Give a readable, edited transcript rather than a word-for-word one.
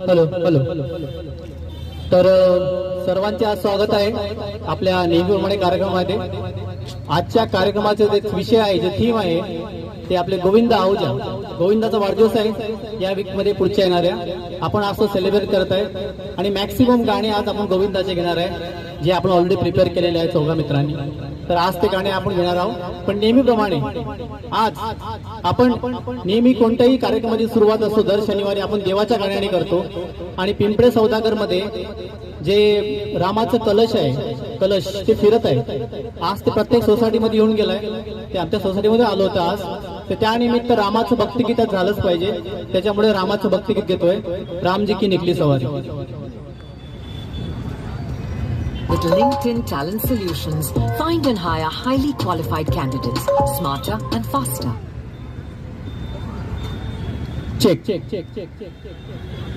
Hello hello. तर सर्वांचे आज स्वागत आहे आपल्या नेहमीप्रमाणे कार्यक्रमामध्ये. आजच्या कार्यक्रमाचे जे विषय आहे, जे थीम आहे ते आपले गोविंद आहुजा. गोविंदाचा वाढदिवस आहे या वीक मध्ये पुढच्या येणाऱ्या. आपण असं सेलिब्रेट करत आहे आणि मॅक्सिमम गाणे आज आपण गोविंदाचे घेणार आहे, जे आपण ऑलरेडी प्रिपेअर केलेले आहे चौघा मित्रांनी. तर आज ते गाणे आपण घेणार आहोत. पण नेहमीप्रमाणे आज आपण नेहमी कोणत्याही कार्यक्रमाची सुरुवात असतो दर शनिवारी आपण देवाच्या गाण्याने करतो. आणि पिंपळे सौदागर मध्ये जे रामाचं कलश आहे, कलश ते फिरत आहे. आज ते प्रत्येक सोसायटीमध्ये येऊन गेलाय. ते आमच्या सोसायटीमध्ये आलो होतं आज. तर त्यानिमित्त रामाचं भक्तिगीत झालंच पाहिजे, त्याच्यामुळे रामाचं भक्तिगीत घेतोय. रामजी की निकली सवारी. With LinkedIn Talent Solutions, find and hire highly qualified candidates, smarter and faster. Check check check check check check.